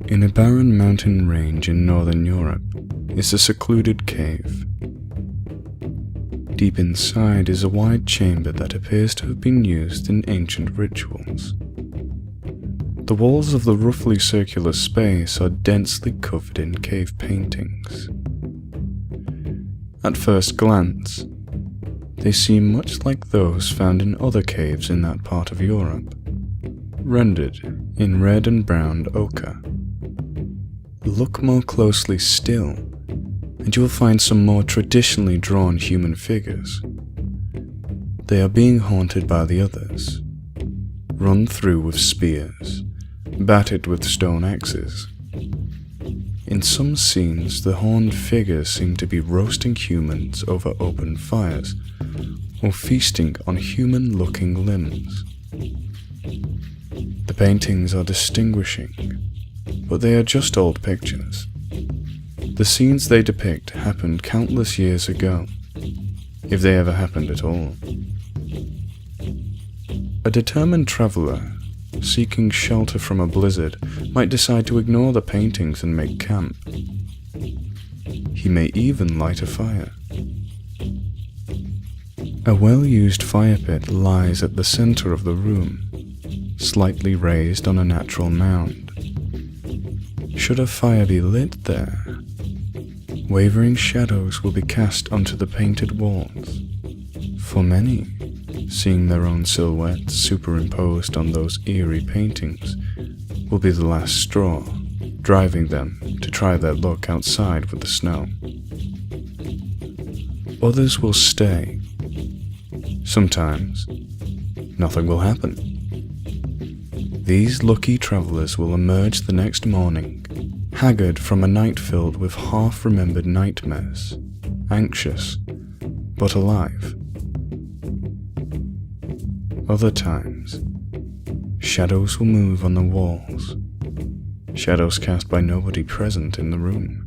In a barren mountain range in northern Europe is a secluded cave. Deep inside is a wide chamber that appears to have been used in ancient rituals. The walls of the roughly circular space are densely covered in cave paintings. At first glance, they seem much like those found in other caves in that part of Europe, rendered in red and brown ochre. Look more closely still, and you will find some more traditionally drawn human figures. They are being haunted by the others, run through with spears, battered with stone axes. In some scenes, the horned figures seem to be roasting humans over open fires, or feasting on human-looking limbs. The paintings are distinguishing, but they are just old pictures. The scenes they depict happened countless years ago, if they ever happened at all. A determined traveler seeking shelter from a blizzard might decide to ignore the paintings and make camp. He may even light a fire. A well-used fire pit lies at the center of the room, slightly raised on a natural mound. Should a fire be lit there, wavering shadows will be cast onto the painted walls. For many, seeing their own silhouettes superimposed on those eerie paintings will be the last straw, driving them to try their luck outside with the snow. Others will stay. Sometimes, nothing will happen. These lucky travelers will emerge the next morning, haggard from a night filled with half-remembered nightmares, anxious, but alive. Other times, shadows will move on the walls, shadows cast by nobody present in the room.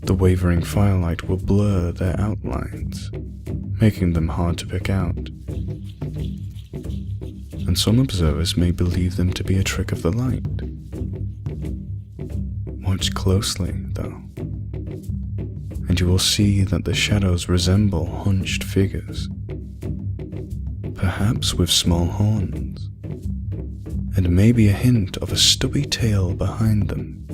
The wavering firelight will blur their outlines, making them hard to pick out. And some observers may believe them to be a trick of the light. Watch closely, though, and you will see that the shadows resemble hunched figures, perhaps with small horns, and maybe a hint of a stubby tail behind them.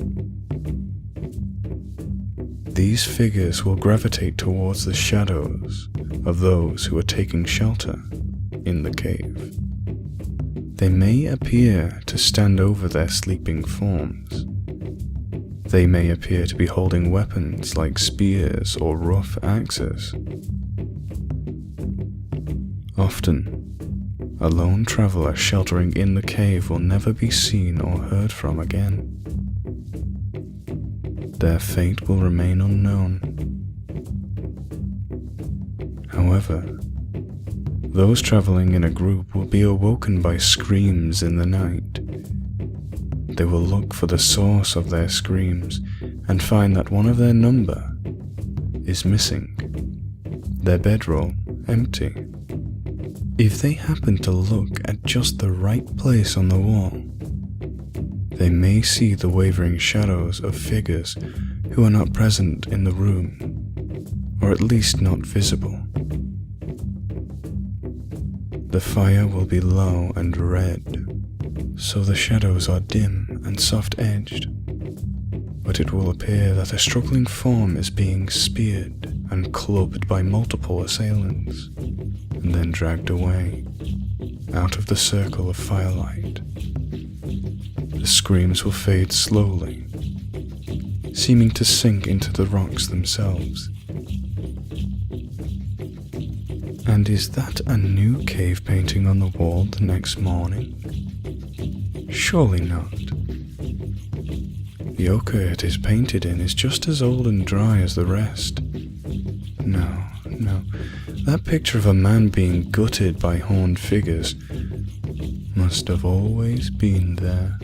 These figures will gravitate towards the shadows of those who are taking shelter in the cave. They may appear to stand over their sleeping forms. They may appear to be holding weapons like spears or rough axes. Often, a lone traveler sheltering in the cave will never be seen or heard from again. Their fate will remain unknown. However, those traveling in a group will be awoken by screams in the night. They will look for the source of their screams and find that one of their number is missing, their bedroll empty. If they happen to look at just the right place on the wall, they may see the wavering shadows of figures who are not present in the room, or at least not visible. The fire will be low and red, so the shadows are dim and soft-edged, but it will appear that a struggling form is being speared and clubbed by multiple assailants, and then dragged away, out of the circle of firelight. The screams will fade slowly, seeming to sink into the rocks themselves. And is that a new cave painting on the wall the next morning? Surely not. The ochre it is painted in is just as old and dry as the rest. No, that picture of a man being gutted by horned figures must have always been there.